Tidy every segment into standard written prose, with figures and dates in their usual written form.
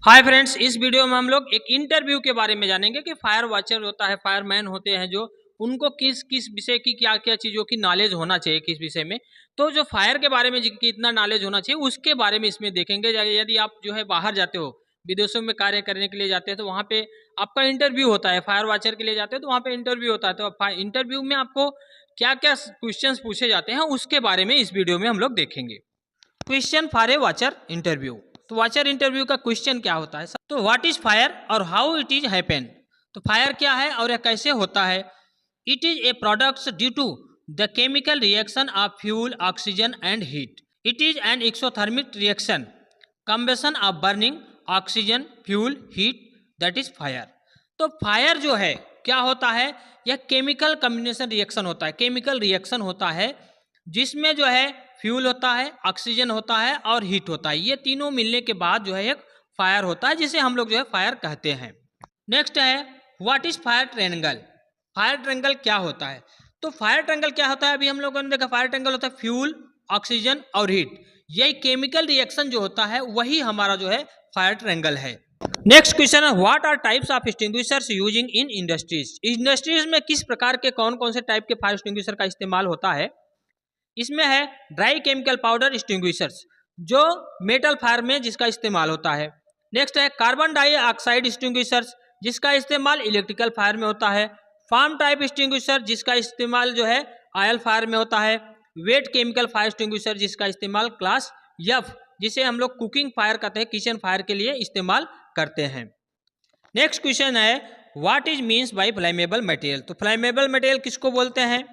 Hi friends, इस video में हम लोग एक इंटरव्यू के बारे में जानेंगे कि फायर वॉचर होता है, फायरमैन होते हैं जो उनको किस किस विषय की क्या क्या चीज़ों की नॉलेज होना चाहिए, किस विषय में। तो जो फायर के बारे में कितना नॉलेज होना चाहिए उसके बारे में इसमें देखेंगे। यदि आप जो है बाहर जाते हो, विदेशों में कार्य करने के लिए जाते हैं, तो वहाँ पे आपका इंटरव्यू होता है। फायर वॉचर के लिए जाते हो तो वहाँ पे इंटरव्यू होता है। तो इंटरव्यू में आपको क्या क्या क्वेश्चन पूछे जाते हैं उसके बारे में इस वीडियो में हम लोग देखेंगे। Question for a watcher interview. तो वॉचर इंटरव्यू का क्वेश्चन क्या होता है? तो व्हाट इज फायर और हाउ इट इज हैपन। तो फायर क्या है और यह कैसे होता है? It is a products due to the chemical reaction of fuel, oxygen and heat. It is an exothermic reaction, combustion of burning oxygen, fuel, heat, that is fire. तो fire जो है क्या होता है? यह केमिकल कम्बिनेशन रिएक्शन होता है, chemical reaction होता है जिसमें जो है फ्यूल होता है, ऑक्सीजन होता है और हीट होता है। ये तीनों मिलने के बाद जो है एक फायर होता है, जिसे हम लोग जो है फायर कहते हैं। नेक्स्ट है what is fire triangle. Fire triangle क्या होता है? तो फायर ट्रायंगल क्या होता है? अभी हम लोगों ने देखा फायर ट्रायंगल होता है फ्यूल, ऑक्सीजन और हीट। यही केमिकल रिएक्शन जो होता है वही हमारा जो है फायर ट्रायंगल है। नेक्स्ट क्वेश्चन है what are types of extinguishers using in industries. Industries में किस प्रकार के कौन कौन से टाइप के फायर एक्सटिंग्विशर का इस्तेमाल होता है? इसमें है ड्राई केमिकल पाउडर एक्सटिंग्विशर्स, जो मेटल फायर में जिसका इस्तेमाल होता है। नेक्स्ट है कार्बन डाइऑक्साइड एक्सटिंग्विशर्स, जिसका इस्तेमाल इलेक्ट्रिकल फायर में होता है। फार्म टाइप एक्सटिंग्विशर, जिसका इस्तेमाल जो है ऑयल फायर में होता है। वेट केमिकल फायर एक्सटिंग्विशर, जिसका इस्तेमाल क्लास एफ, जिसे हम लोग कुकिंग फायर कहते हैं, किचन फायर के लिए इस्तेमाल करते हैं। नेक्स्ट क्वेश्चन है what is means by flammable material. तो फ्लेमेबल मटेरियल किसको बोलते हैं?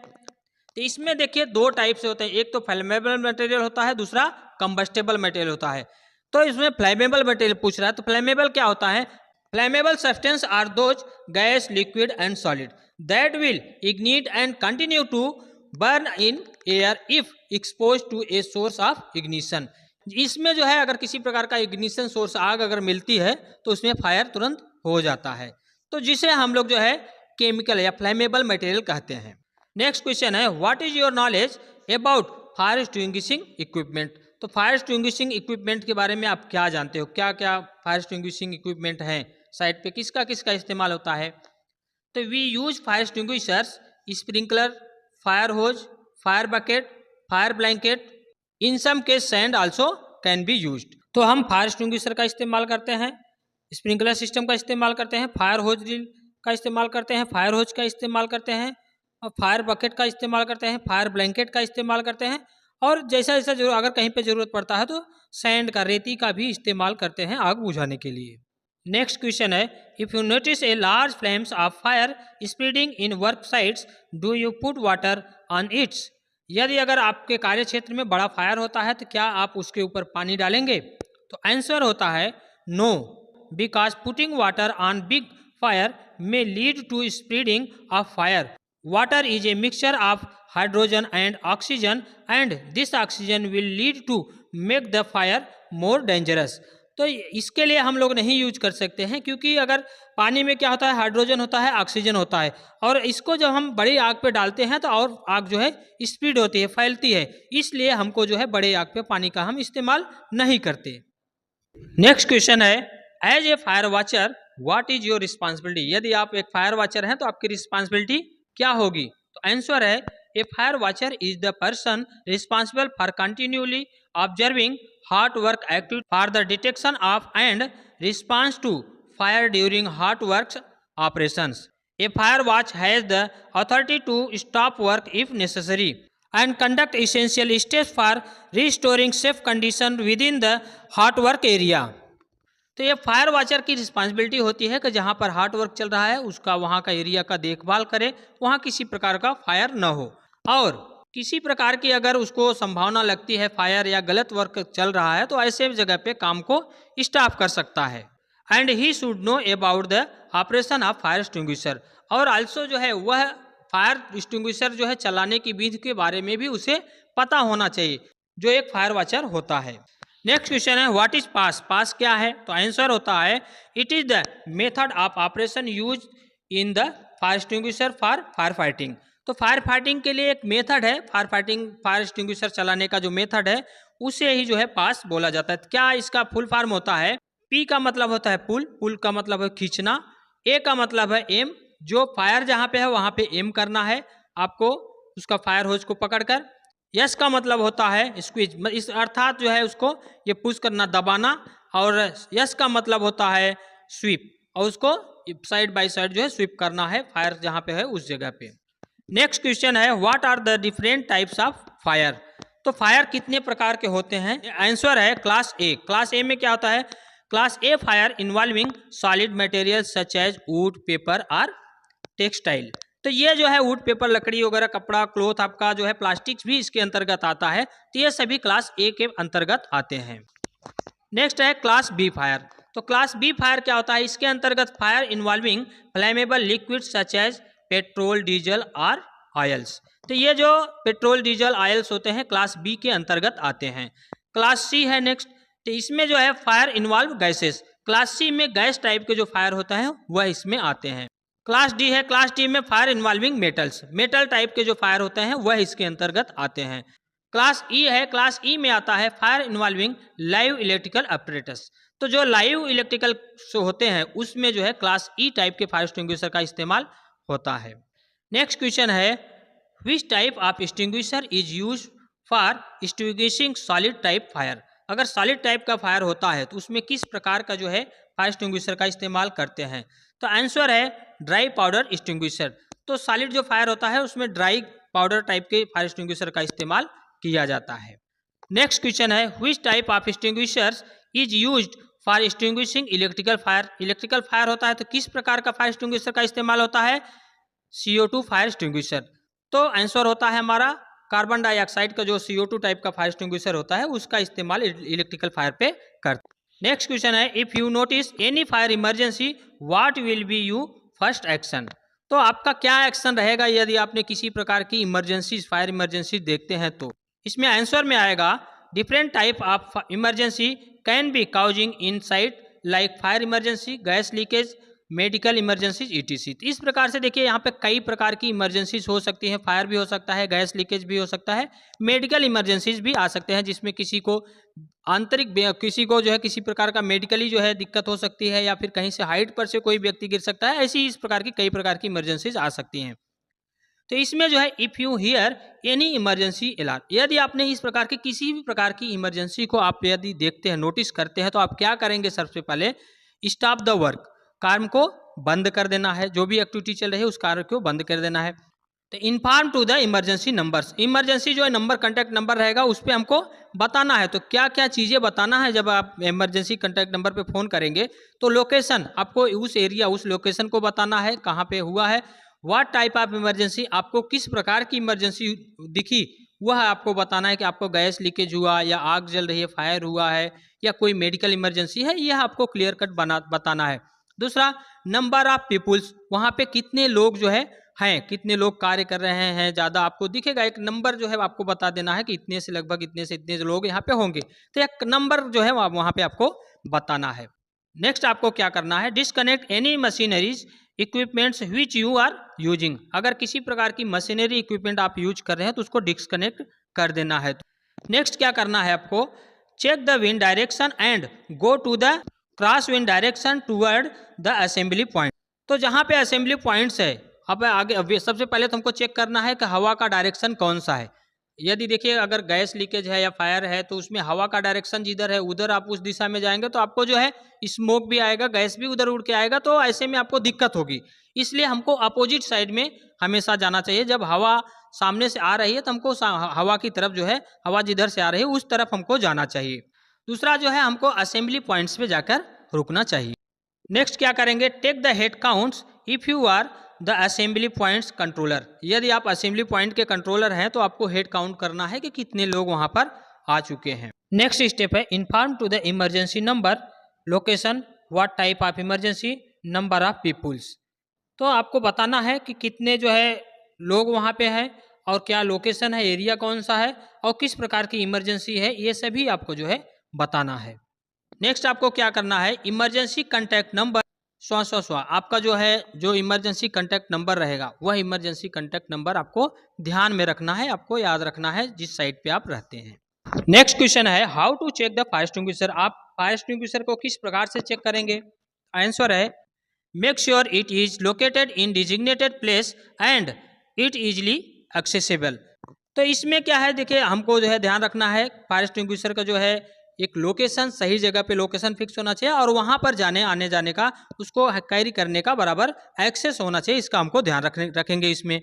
तो इसमें देखिए दो टाइप से होते हैं, एक तो फ्लेमेबल मटेरियल होता है, दूसरा कंबस्टेबल मटेरियल होता है। तो इसमें फ्लेमेबल मटेरियल पूछ रहा है, तो फ्लेमेबल क्या होता है? Flammable substance are those gas, liquid and solid that will ignite and continue to burn in air if expose to a source of ignition. इसमें जो है अगर किसी प्रकार का इग्निशन सोर्स, आग अगर मिलती है तो उसमें फायर तुरंत हो जाता है। तो जिसे हम लोग जो है केमिकल या फ्लेमेबल मटेरियल कहते हैं। नेक्स्ट क्वेश्चन है what is your knowledge about fire extinguishing equipment. तो फायर एक्सटिंग्विशिंग इक्विपमेंट के बारे में आप क्या जानते हो? क्या क्या फायर एक्सटिंग्विशिंग इक्विपमेंट हैं साइड पे, किसका किसका इस्तेमाल होता है? तो we use fire extinguishers, sprinkler, fire hose, fire bucket, fire blanket, in some case sand also can be used. तो हम फायर एक्सटिंग्विशर का इस्तेमाल करते हैं, स्प्रिंकलर सिस्टम का इस्तेमाल करते हैं, फायर होज का इस्तेमाल करते हैं, फायर होज का इस्तेमाल करते हैं, और फायर बकेट का इस्तेमाल करते हैं, फायर ब्लैंकेट का इस्तेमाल करते हैं, और जैसा जैसा जो अगर कहीं पे ज़रूरत पड़ता है तो सैंड का, रेती का भी इस्तेमाल करते हैं आग बुझाने के लिए। नेक्स्ट क्वेश्चन है if you notice a large flames of fire spreading in work sites do you put water on it's. यदि अगर आपके कार्य क्षेत्र में बड़ा फायर होता है तो क्या आप उसके ऊपर पानी डालेंगे? तो आंसर होता है no, because putting water on big fire may lead to spreading of fire. Water is a mixture of hydrogen and oxygen, and this oxygen will lead to make the fire more dangerous. तो इसके लिए हम लोग नहीं use कर सकते हैं, क्योंकि अगर पानी में क्या होता है, हाइड्रोजन होता है, ऑक्सीजन होता है, और इसको जब हम बड़ी आग पे डालते हैं तो और आग जो है स्प्रीड होती है, फैलती है, इसलिए हमको जो है बड़े आग पे पानी का हम इस्तेमाल नहीं करते। नेक्स्ट क्वेश्चन है as a fire watcher what is your responsibility. यदि आप एक फायर वॉचर हैं तो आपकी रिस्पॉन्सिबिलिटी क्या होगी? तो आंसर है a fire watcher is the person responsible for continuously observing hot work activity for the detection of and response to fire during hot work operations. A fire watch has the authority to stop work if necessary and conduct essential steps for restoring safe condition within the hot work area. तो ये fire watcher की responsibility होती है कि जहाँ पर hot work चल रहा है उसका, वहाँ का एरिया का देखभाल करे, वहाँ किसी प्रकार का फायर न हो, और किसी प्रकार की अगर उसको संभावना लगती है फायर या गलत वर्क चल रहा है तो ऐसे जगह पे काम को स्टॉप कर सकता है। And he should know about the operation of fire extinguisher, और आल्सो जो है वह फायर एक्सटिंग्विशर जो है चलाने की विधि के बारे में भी उसे पता होना चाहिए, जो एक फायर वॉचर होता है। नेक्स्ट क्वेश्चन है व्हाट इज पास। पास क्या है? तो आंसर होता है it is the method of operation use in the fire extinguisher for fire fighting. तो फायर फाइटिंग के लिए एक मेथड है, फायर फाइटिंग, फायर एक्सटिंग्विशर चलाने का जो मेथड है उसे ही जो है पास बोला जाता है। क्या इसका फुल फॉर्म होता है? P का मतलब होता है पुल, पुल का मतलब है खींचना। A का मतलब है एम, जो फायर जहाँ पे है वहाँ पे एम करना है आपको उसका फायर होज को पकड़कर। यस का मतलब होता है स्क्वीज, इस अर्थात जो है उसको ये पुश करना, दबाना। और यस का मतलब होता है स्वीप, और उसको साइड बाय साइड जो है स्वीप करना है फायर जहाँ पे है उस जगह पे। नेक्स्ट क्वेश्चन है what are the different types of fire. तो फायर कितने प्रकार के होते हैं? आंसर है क्लास ए। क्लास ए में क्या होता है? Class A fire involving solid material such as wood, paper और टेक्सटाइल। तो ये जो है वुड, पेपर, लकड़ी वगैरह, कपड़ा, क्लोथ, आपका जो है प्लास्टिक्स भी इसके अंतर्गत आता है। तो ये सभी क्लास ए के अंतर्गत आते हैं। नेक्स्ट है क्लास बी फायर। तो क्लास बी फायर क्या होता है? इसके अंतर्गत fire involving flammable liquid such as petrol, diesel और ऑयल्स। तो ये जो पेट्रोल, डीजल, ऑयल्स होते हैं क्लास बी के अंतर्गत आते हैं। क्लास सी है नेक्स्ट। तो इसमें जो है fire involve gases. Class C में गैस टाइप के जो फायर होता है वह इसमें आते हैं। क्लास डी है। क्लास डी में fire involving metals, metal type के जो फायर होते हैं वह इसके अंतर्गत आते हैं। क्लास ई है। क्लास ई में आता है fire involving live electrical apparatus. तो जो लाइव इलेक्ट्रिकल होते हैं उसमें जो है क्लास ई टाइप के फायर एक्सटिंग्विशर का इस्तेमाल होता है। नेक्स्ट क्वेश्चन है which type of extinguisher is use for extinguishing solid type fire. अगर सॉलिड टाइप का फायर होता है तो उसमें किस प्रकार का जो है फायर एक्सटिंग्विशर का इस्तेमाल करते हैं? तो आंसर है ड्राई पाउडर एक्सटिंग्विशर। तो सॉलिड जो फायर होता है उसमें ड्राई पाउडर टाइप के फायर एक्सटिंग्विशर का इस्तेमाल किया जाता है। नेक्स्ट क्वेश्चन है which type of extinguishers is used for extinguishing electrical fire. Electrical fire होता है तो किस प्रकार का फायर एक्सटिंग्विशर का इस्तेमाल होता है? CO2 fire extinguisher. तो आंसर होता है हमारा कार्बन डाइऑक्साइड का जो CO2 टाइप का फायर एक्सटिंग्विशर होता है उसका इस्तेमाल इलेक्ट्रिकल फायर पे करते हैं। नेक्स्ट क्वेश्चन है if you notice any fire emergency what will be you first action. तो आपका क्या एक्शन रहेगा यदि आपने किसी प्रकार की इमरजेंसी, फायर इमरजेंसी देखते हैं? तो इसमें आंसर में आएगा different type of emergency can be causing inside like fire emergency, gas leakage, medical emergencies ETC। तो इस प्रकार से देखिए यहाँ पे कई प्रकार की इमरजेंसीज हो सकती हैं। फायर भी हो सकता है, गैस लीकेज भी हो सकता है, मेडिकल इमरजेंसीज भी आ सकते हैं जिसमें किसी को आंतरिक, किसी को जो है किसी प्रकार का मेडिकली जो है दिक्कत हो सकती है, या फिर कहीं से हाइट पर से कोई व्यक्ति गिर सकता है। ऐसी इस प्रकार की कई प्रकार की इमरजेंसीज आ सकती हैं। तो इसमें जो है if you here any emergency alarm, यदि आपने इस प्रकार की किसी भी प्रकार की इमरजेंसी को आप यदि देखते हैं, नोटिस करते हैं, तो आप क्या करेंगे? सबसे पहले स्टॉप द वर्क, कार्य को बंद कर देना है। जो भी एक्टिविटी चल रही है उस कार्य को बंद कर देना है। तो inform to the emergency numbers, emergency जो है नंबर, कॉन्टैक्ट नंबर रहेगा उस पर हमको बताना है। तो क्या क्या चीज़ें बताना है जब आप इमरजेंसी कॉन्टैक्ट नंबर पे फ़ोन करेंगे? तो लोकेशन, आपको उस एरिया, उस लोकेशन को बताना है कहाँ पे हुआ है। व्हाट टाइप ऑफ इमरजेंसी, आपको किस प्रकार की इमरजेंसी दिखी वह आपको बताना है कि आपको गैस लीकेज हुआ, या आग जल रही है, फायर हुआ है, या कोई मेडिकल इमरजेंसी है, यह आपको क्लियर कट बताना है। दूसरा, नंबर ऑफ पीपुल्स, वहाँ पे कितने लोग जो है हैं, कितने लोग कार्य कर रहे हैं, ज़्यादा आपको दिखेगा एक नंबर जो है आपको बता देना है कि इतने से लगभग इतने से इतने लोग यहाँ पे होंगे। तो एक नंबर जो है वहाँ पे आपको बताना है। नेक्स्ट आपको क्या करना है? Disconnect any machineries equipments which you are using. अगर किसी प्रकार की मशीनरी इक्विपमेंट आप यूज कर रहे हैं तो उसको डिस्कनेक्ट कर देना है। नेक्स्ट क्या करना है आपको? Check the wind direction and go to the cross wind direction toward the assembly point. तो जहाँ पे असेंबली पॉइंट्स है, अब आगे सबसे पहले तो हमको चेक करना है कि हवा का डायरेक्शन कौन सा है। यदि देखिए अगर गैस लीकेज है या फायर है तो उसमें हवा का डायरेक्शन जिधर है उधर आप उस दिशा में जाएंगे तो आपको जो है स्मोक भी आएगा, गैस भी उधर उड़ के आएगा, तो ऐसे में आपको दिक्कत होगी। इसलिए हमको अपोजिट साइड में हमेशा जाना चाहिए। जब हवा सामने से आ रही है तो हमको हवा की तरफ जो है, हवा जिधर से आ रही है उस तरफ हमको जाना चाहिए। दूसरा जो है हमको असेंबली पॉइंट्स पे जाकर रुकना चाहिए। नेक्स्ट क्या करेंगे? Take the head counts if you are the assembly points controller. यदि आप असेंबली पॉइंट के कंट्रोलर हैं तो आपको हेड काउंट करना है कि कितने लोग वहां पर आ चुके हैं। नेक्स्ट स्टेप है inform to the emergency number, location, what type of emergency, number of peoples. तो आपको बताना है कि कितने जो है लोग वहाँ पे हैं और क्या लोकेशन है, एरिया कौन सा है और किस प्रकार की इमरजेंसी है, ये सभी आपको जो है बताना है। नेक्स्ट आपको क्या करना है? इमरजेंसी कॉन्टैक्ट नंबर आपका जो है, जो इमरजेंसी कॉन्टैक्ट नंबर रहेगा वह इमरजेंसी कॉन्टैक्ट नंबर आपको ध्यान में रखना है, आपको याद रखना है जिस साइट पे आप रहते हैं। नेक्स्ट क्वेश्चन है how to check the fire extinguisher. आप फायर एक्सटिंग्विशर को किस प्रकार से चेक करेंगे? आंसर है make sure it is located in designated place and it easily accessible. तो इसमें क्या है, देखिए हमको जो है ध्यान रखना है फायर एक्सटिंग्विशर का जो है एक लोकेशन, सही जगह पे लोकेशन फिक्स होना चाहिए और वहां पर जाने आने जाने का, उसको कैरी करने का बराबर एक्सेस होना चाहिए। इसका हमको ध्यान रखेंगे इसमें।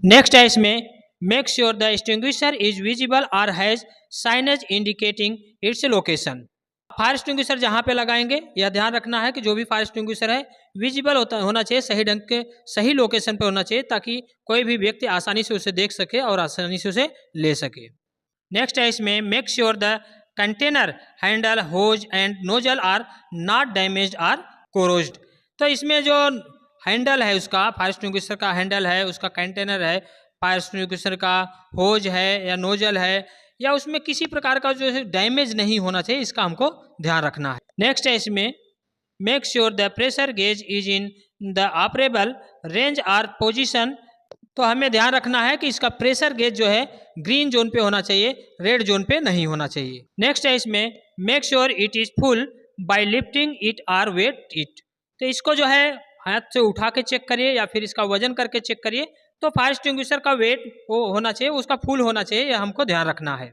नेक्स्ट है इसमें make sure the extinguisher is visible और has signage indicating its location. Fire extinguisher जहाँ पे लगाएंगे यह ध्यान रखना है कि जो भी फायर एक्सटिंग्विशर है विजिबल होना चाहिए, सही ढंग के सही लोकेशन पे होना चाहिए ताकि कोई भी व्यक्ति आसानी से उसे देख सके और आसानी से उसे ले सके। नेक्स्ट है इसमें make sure the container handle hose and nozzle are not damaged or corroded. तो इसमें जो हैंडल है उसका, फायर एक्सटिंग्विशर का हैंडल है, उसका कंटेनर है, फायर एक्सटिंग्विशर का होज है या नोजल है, या उसमें किसी प्रकार का जो है डैमेज नहीं होना चाहिए, इसका हमको ध्यान रखना है। नेक्स्ट है इसमें make sure the pressure gauge is in the operable range or position. तो हमें ध्यान रखना है कि इसका प्रेशर गेज जो है ग्रीन जोन पे होना चाहिए, रेड जोन पे नहीं होना चाहिए। नेक्स्ट है इसमें make sure it is full by lifting it or weight it. तो इसको जो है हाथ से उठा के चेक करिए या फिर इसका वजन करके चेक करिए। तो फायर एक्सटिंग्विशर का वेट वो होना चाहिए, उसका फुल होना चाहिए, यह हमको ध्यान रखना है।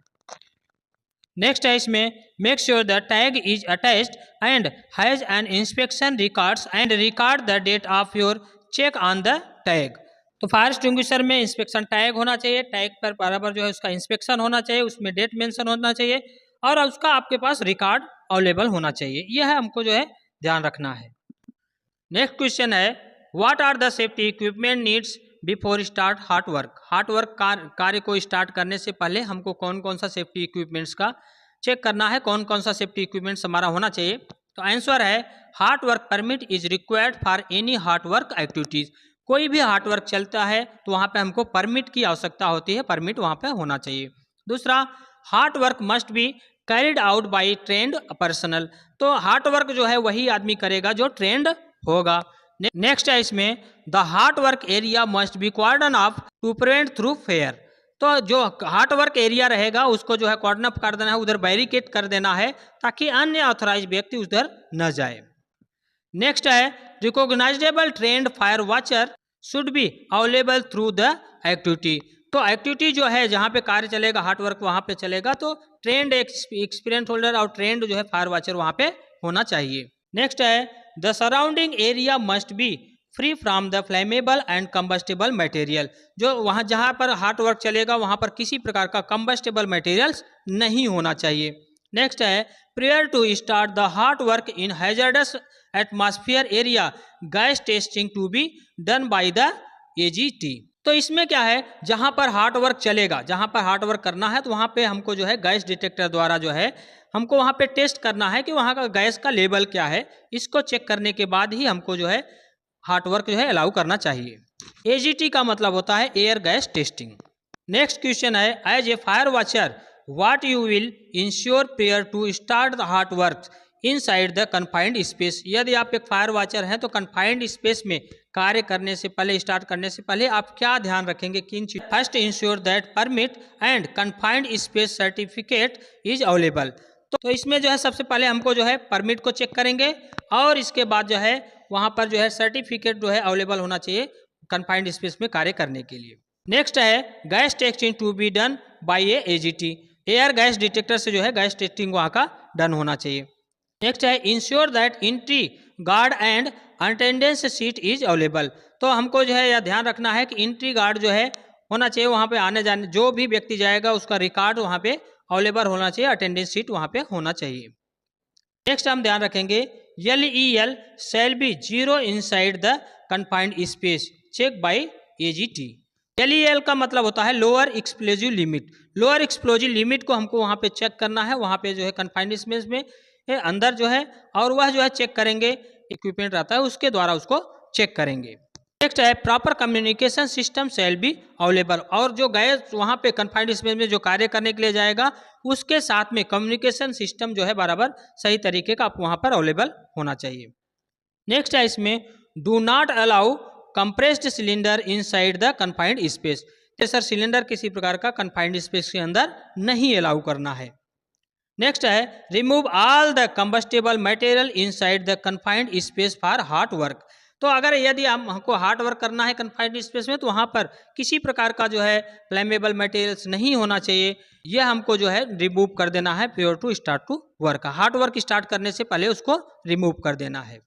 नेक्स्ट है इसमें make sure the tag is attached and has an inspection records and record the date of your check on the tag. तो फायर एक्सटिंग्विशर में इंस्पेक्शन टैग होना चाहिए, टैग पर बराबर जो है उसका इंस्पेक्शन होना चाहिए, उसमें डेट मेंशन होना चाहिए और उसका आपके पास रिकॉर्ड अवेलेबल होना चाहिए। यह हमको जो है ध्यान रखना है। नेक्स्ट क्वेश्चन है what are the safety equipment needs before start hot work. Hot work कार्य को स्टार्ट करने से पहले हमको कौन कौन सा सेफ्टी इक्विपमेंट्स का चेक करना है, कौन कौन सा सेफ्टी इक्विपमेंट्स हमारा होना चाहिए। तो आंसर है heart work permit is required for any heart work activities. कोई भी हार्ट वर्क चलता है तो वहाँ पे हमको परमिट की आवश्यकता होती है, परमिट वहाँ पे होना चाहिए। दूसरा, heart work must be carried out by trend personal. तो हार्ट वर्क जो है वही आदमी करेगा जो ट्रेंड होगा। नेक्स्ट है इसमें the hot work area must be cordon off to prevent through fire. तो जो हार्ट वर्क एरिया रहेगा उसको जो है कॉर्डन अप कर देना है, उधर बैरिकेड कर देना है ताकि अन्य ऑथराइज व्यक्ति उधर न जाए। नेक्स्ट है recognisable trend fire watcher should be available through the activity. तो एक्टिविटी जो है जहाँ पे कार्य चलेगा हार्ट वर्क वहाँ पे चलेगा तो ट्रेंड एक्सपीरियंस होल्डर और ट्रेंड जो है फायर वॉचर वहाँ पे होना चाहिए। नेक्स्ट है the surrounding area must B free from the flammable and combustible material. जो वहाँ जहाँ पर हार्ट वर्क चलेगा वहाँ पर किसी प्रकार का कंबस्टेबल मटेरियल्स नहीं होना चाहिए। नेक्स्ट है prior to start the hot work in hazardous atmosphere area gas testing to be done by the AGT. तो इसमें क्या है, जहाँ पर हार्ट वर्क चलेगा, जहाँ पर हार्ट वर्क करना है तो वहाँ पे हमको जो है गैस डिटेक्टर द्वारा जो है हमको वहाँ पे टेस्ट करना है कि वहाँ का गैस का लेवल क्या है। इसको चेक करने के बाद ही हमको जो है हार्ट वर्क जो है अलाउ करना चाहिए। एजीटी का मतलब होता है air gas testing. Next question है as a fire watcher what you will ensure prior to start the hot work inside the confined space. यदि आप एक फायर वॉचर हैं तो कन्फाइंड स्पेस में कार्य करने से पहले, स्टार्ट करने से पहले आप क्या ध्यान रखेंगे, किन चीज। First ensure that permit and confined space certificate is available. तो इसमें जो है सबसे पहले हमको जो है परमिट को चेक करेंगे और इसके बाद जो है वहाँ पर जो है सर्टिफिकेट जो है अवेलेबल होना चाहिए कन्फाइंड स्पेस में कार्य करने के लिए। नेक्स्ट है gas testing to be done by a AGT. Air gas detector से जो है गैस टेस्टिंग वहाँ का डन होना चाहिए। नेक्स्ट है ensure that entry guard and attendance seat is available. तो हमको जो है यह ध्यान रखना है कि एंट्री गार्ड जो है होना चाहिए, वहाँ पे आने जाने जो भी व्यक्ति जाएगा उसका रिकॉर्ड वहाँ पे अवेलेबल होना चाहिए, अटेंडेंस सीट वहाँ पे होना चाहिए। नेक्स्ट हम ध्यान रखेंगे LEL shall be zero inside the confined space check by AGT. LEL का मतलब होता है lower explosive limit. Lower explosive limit को हमको वहाँ पे चेक करना है, वहाँ पे जो है कन्फाइंड स्पेस में अंदर जो है, और वह जो है चेक करेंगे, इक्विपमेंट रहता है उसके द्वारा उसको चेक करेंगे। नेक्स्ट है proper communication system shall be available. और जो गैस वहाँ पे कन्फाइंड स्पेस में जो कार्य करने के लिए जाएगा उसके साथ में कम्युनिकेशन सिस्टम जो है बराबर सही तरीके का वहाँ पर अवेलेबल होना चाहिए। नेक्स्ट है इसमें do not allow compressed cylinder inside the confined space. Sir cylinder किसी प्रकार का कन्फाइंड स्पेस के अंदर नहीं अलाउ करना है। नेक्स्ट है remove all the combustible material inside the confined space for hot work. तो अगर यदि हमको हार्ड वर्क करना है कन्फाइंड स्पेस में, तो वहाँ पर किसी प्रकार का जो है फ्लेमेबल मटेरियल्स नहीं होना चाहिए, यह हमको जो है रिमूव कर देना है pure to start to work. Hard work start करने से पहले उसको रिमूव कर देना है।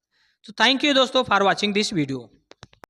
तो थैंक यू दोस्तों फॉर वॉचिंग दिस वीडियो।